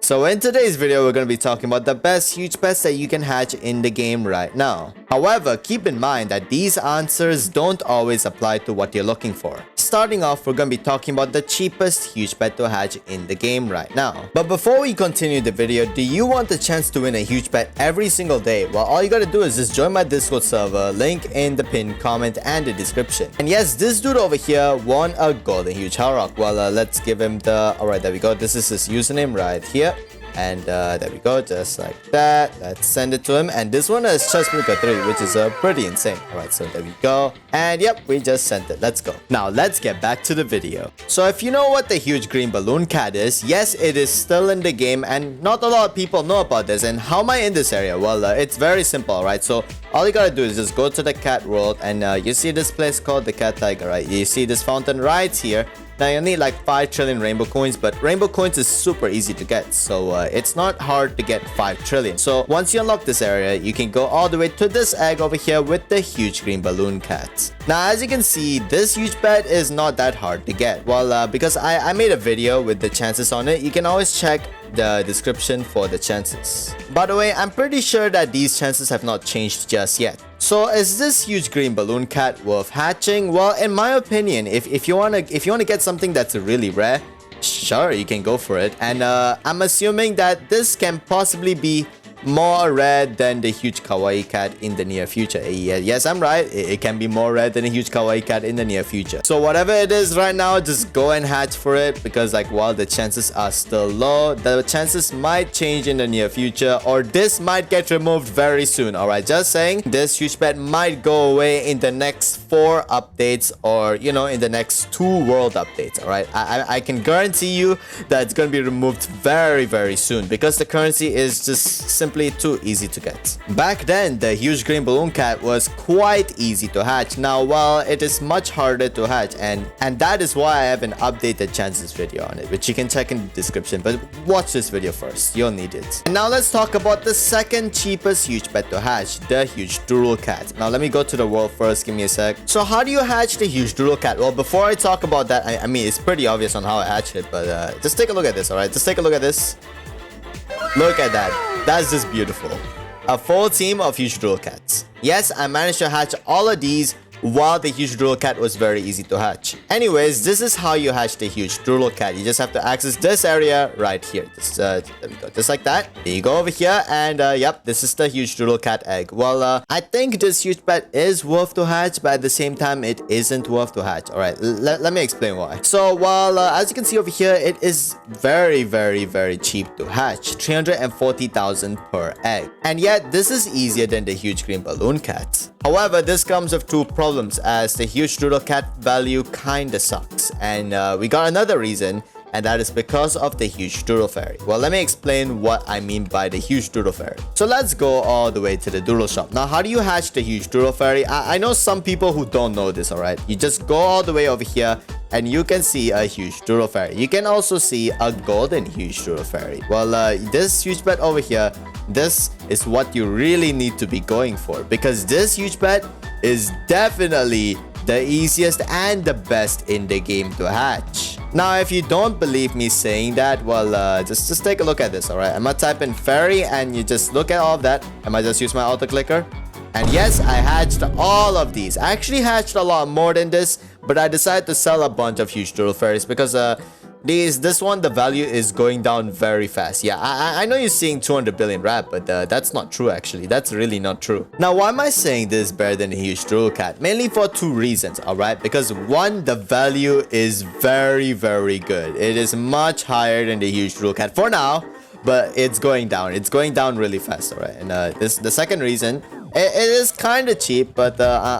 So in today's video, we're going to be talking about the best huge pets that you can hatch in the game right now. However, keep in mind that these answers don't always apply to what you're looking for. Starting off, we're going to be talking about the cheapest huge pet to hatch in the game right now. But before we continue the video, do you want the chance to win a huge pet every single day? Well, all you gotta do is just join my Discord server, link in the pinned comment and the description. And yes, this dude over here won a golden huge Hellrock. Well, let's give him the... Alright, there we go. This is his username right here. And there we go, just like that. Let's send it to him. And this one is Chessmaker 3, which is pretty insane. Alright, so there we go. And yep, we just sent it. Let's go. Now, let's get back to the video. So if you know what the huge green balloon cat is, yes, it is still in the game. And not a lot of people know about this. And how am I in this area? Well, it's very simple, alright? So all you gotta do is just go to the cat world. And you see this place called the cat tiger, right? You see this fountain right here. Now you'll need like 5 trillion rainbow coins, but rainbow coins is super easy to get, so it's not hard to get 5 trillion. So once you unlock this area, you can go all the way to this egg over here with the huge green balloon cat. Now as you can see, this huge pet is not that hard to get. Well, because I made a video with the chances on it, you can always check the description for the chances. By the way, I'm pretty sure that these chances have not changed just yet. So is this huge green balloon cat worth hatching? Well, in my opinion, if you wanna get something that's really rare, sure, you can go for it. And I'm assuming that this can possibly be more rare than the huge Kawaii cat in the near future. Yes, I'm right. It can be more rare than a huge Kawaii cat in the near future. So whatever it is right now, just go and hatch for it, because like while the chances are still low, the chances might change in the near future, or this might get removed very soon. Alright, just saying, this huge pet might go away in the next 4 updates, or you know, in the next 2 world updates. Alright, I can guarantee you that it's going to be removed very soon, because the currency is just simply too easy to get. Back then, the huge green balloon cat was quite easy to hatch. Now, well, it is much harder to hatch, and that is why I have an updated chances video on it, which you can check in the description. But watch this video first, you'll need it. And now let's talk about the second cheapest huge pet to hatch, the huge Doodle cat. Now let me go to the world first, give me a sec. So how do you hatch the huge Doodle cat? Well, before I talk about that, I mean, it's pretty obvious on how I hatched it, but just take a look at this. Alright, just take a look at this. Look at that. That's just beautiful. A full team of huge Doodle cats. Yes, I managed to hatch all of these while the huge Doodle cat was very easy to hatch. Anyways, this is how you hatch the huge Doodle cat. You just have to access this area right here. There we go, just like that. There you go over here, and yep, this is the huge Doodle cat egg. Well, I think this huge pet is worth to hatch, but at the same time, it isn't worth to hatch. Alright, let me explain why. So, while as you can see over here, it is very cheap to hatch. 340,000 per egg. And yet, this is easier than the huge green balloon cat. However, this comes with 2 problems, as the huge Doodle cat value kinda sucks. And we got another reason, and that is because of the huge Doodle fairy. Well, let me explain what I mean by the huge Doodle fairy. So let's go all the way to the Doodle shop. Now, how do you hatch the huge Doodle fairy? I know some people who don't know this, alright? You just go all the way over here, and you can see a huge Doodle fairy. You can also see a golden huge Doodle fairy. Well, this huge pet over here, this is what you really need to be going for, because this huge pet is definitely the easiest and the best in the game to hatch. Now, if you don't believe me saying that, well, just take a look at this, alright? I'm gonna type in fairy, and you just look at all of that. I might just use my auto clicker. And yes, I hatched all of these. I actually hatched a lot more than this, but I decided to sell a bunch of huge Doodle fairies because this one, the value is going down very fast. Yeah, I know you're seeing 200 billion rap, but that's not true actually. That's really not true. Now, why am I saying this is better than a huge Doodle cat? Mainly for 2 reasons, alright? Because 1, the value is very good. It is much higher than the huge Doodle cat for now, but it's going down. It's going down really fast, alright? And the second reason, it is kind of cheap, but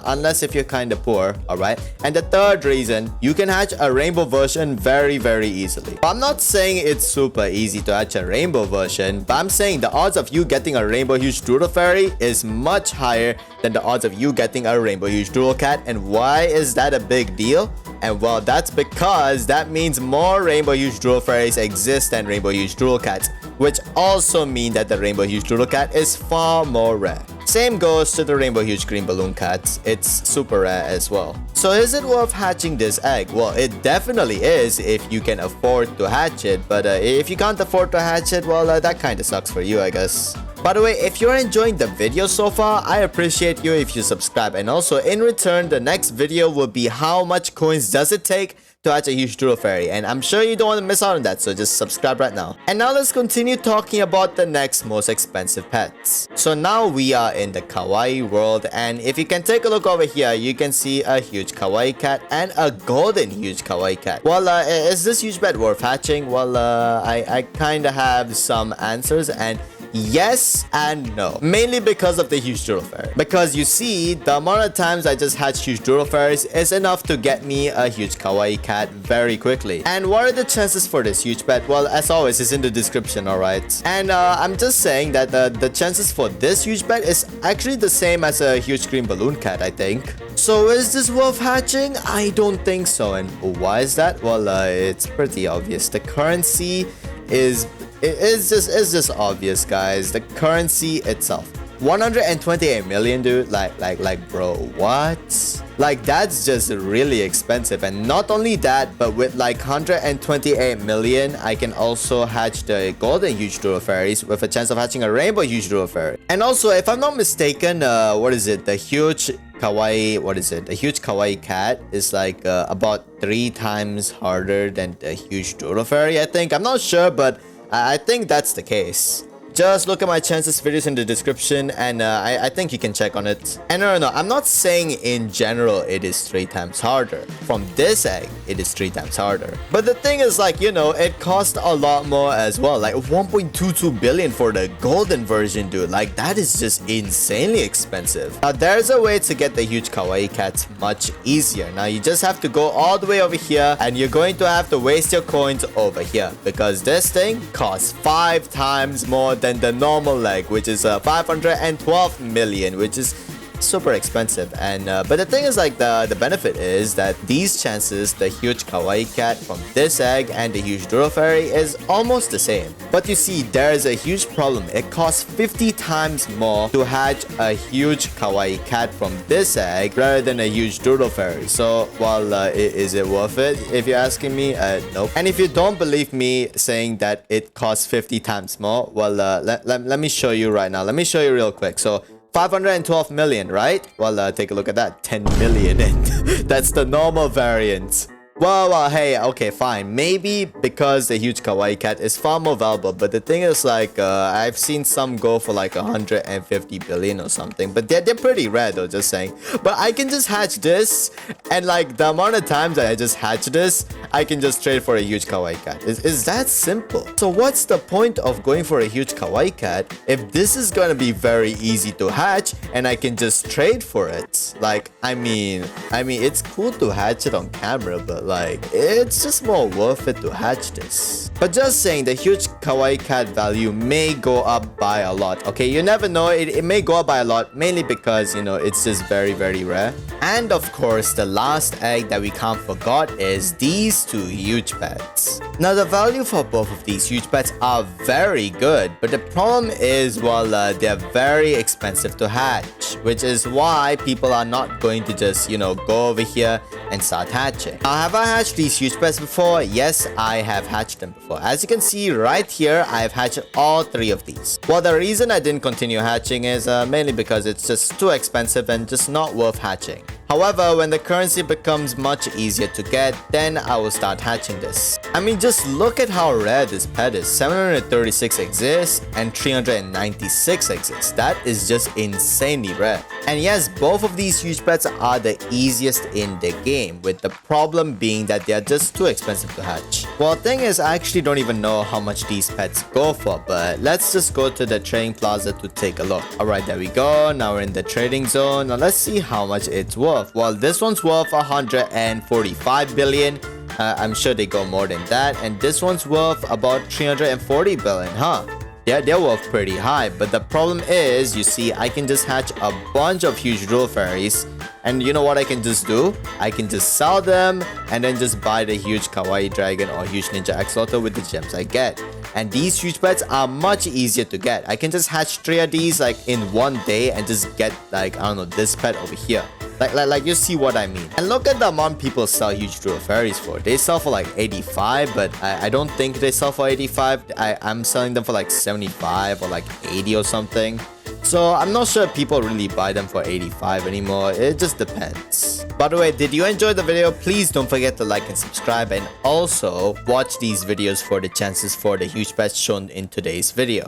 unless if you're kind of poor, alright? And the third reason, you can hatch a rainbow version very easily. I'm not saying it's super easy to hatch a rainbow version, but I'm saying the odds of you getting a rainbow huge Doodle fairy is much higher than the odds of you getting a rainbow huge Doodle cat. And why is that a big deal? And well, that's because that means more rainbow huge Doodle fairies exist than rainbow huge Doodle cats, which also mean that the rainbow huge Doodle cat is far more rare. same goes to the rainbow huge green balloon cats. It's super rare as well. So is it worth hatching this egg? Well, it definitely is if you can afford to hatch it, but if you can't afford to hatch it, well, that kind of sucks for you, I guess. By the way, if you're enjoying the video so far, I appreciate you if you subscribe, and also in return, the next video will be how much coins does it take to hatch a huge Doodle fairy, and I'm sure you don't want to miss out on that, so just subscribe right now. And now let's continue talking about the next most expensive pets. So now we are in the Kawaii world, and if you can take a look over here, you can see a huge Kawaii cat and a golden huge Kawaii cat. Well, is this huge pet worth hatching? Well, I kind of have some answers, and yes and no. Mainly because of the huge Doodle fairy. Because you see, the amount of times I just hatch huge Doodle fairies is enough to get me a huge Kawaii cat very quickly. And what are the chances for this huge pet? Well, as always, it's in the description, alright? And I'm just saying that the chances for this huge pet is actually the same as a huge green balloon cat, I think. So is this worth hatching? I don't think so. And why is that? Well, it's pretty obvious. The currency is... It's just obvious, guys. The currency itself, 128 million, dude. Like, bro, what? Like, that's just really expensive. And not only that, but with like 128 million, I can also hatch the golden huge Doodle fairies with a chance of hatching a rainbow huge Doodle fairy. And also, if I'm not mistaken, what is it? The huge Kawaii, what is it? The huge Kawaii cat is like about 3 times harder than the huge Doodle fairy, I think. I'm not sure, but I think that's the case. Just look at my chances videos in the description, and I think you can check on it. And no, I'm not saying in general it is 3 times harder. From this egg, it is 3 times harder. But the thing is, like, you know, it costs a lot more as well. Like 1.22 billion for the golden version, dude. Like, that is just insanely expensive. Now, there's a way to get the huge Kawaii cats much easier. Now, you just have to go all the way over here, and you're going to have to waste your coins over here, because this thing costs 5 times more than the normal egg, which is 512 million, which is super expensive. And but the thing is, like, the benefit is that these chances, the huge Kawaii cat from this egg and the huge Doodle fairy, is almost the same. But you see, there is a huge problem. It costs 50 times more to hatch a huge Kawaii cat from this egg rather than a huge Doodle fairy. So, well, is it worth it? If you're asking me, nope. And if you don't believe me saying that it costs 50 times more, well, let me show you right now. Let me show you real quick. So 512 million, right? Well, take a look at that. 10 million. And that's the normal variant. Well, hey, okay, fine. Maybe because the huge Kawaii cat is far more valuable, but the thing is, like, I've seen some go for like 150 billion or something, but they're pretty rare though, just saying. But I can just hatch this, and like the amount of times that I just hatch this, I can just trade for a huge Kawaii cat. Is that simple? So what's the point of going for a huge Kawaii cat if this is gonna be very easy to hatch and I can just trade for it? Like, I mean, it's cool to hatch it on camera, but like, it's just more worth it to hatch this. But just saying, the huge Kawaii cat value may go up by a lot. Okay, you never know, it may go up by a lot, mainly because, you know, it's just very rare. And of course, the last egg that we can't forget is these 2 huge pets. Now, the value for both of these huge pets are very good, but the problem is, well, they're very expensive to hatch, which is why people are not going to just, you know, go over here and start hatching. Now, have I hatched these huge pets before? Yes, I have hatched them before. As you can see right here, I've hatched all 3 of these. Well, the reason I didn't continue hatching is mainly because it's just too expensive and just not worth hatching. However, when the currency becomes much easier to get, then I will start hatching this. I mean, just look at how rare this pet is. 736 exists and 396 exists. That is just insanely rare. And yes, both of these huge pets are the easiest in the game, with the problem being that they are just too expensive to hatch. Well, the thing is, I actually don't even know how much these pets go for, but let's just go to the trading plaza to take a look. Alright, there we go. Now we're in the trading zone. Now let's see how much it's worth. Well, this one's worth 145 billion. I'm sure they go more than that. And this one's worth about 340 billion, huh? Yeah, they're worth pretty high. But the problem is, you see, I can just hatch a bunch of huge Doodle fairies. And you know what I can just do? I can just sell them and then just buy the huge Kawaii dragon or huge ninja axolotl with the gems I get. And these huge pets are much easier to get. I can just hatch 3 of these like in one day and just get like, I don't know, this pet over here. Like you see what I mean. And look at the amount people sell huge Druid Fairies for. They sell for like 85, but I don't think they sell for 85. I'm selling them for like 75 or like 80 or something. So I'm not sure if people really buy them for 85 anymore. It just depends. By the way, did you enjoy the video? Please don't forget to like and subscribe, and also watch these videos for the chances for the huge pets shown in today's video.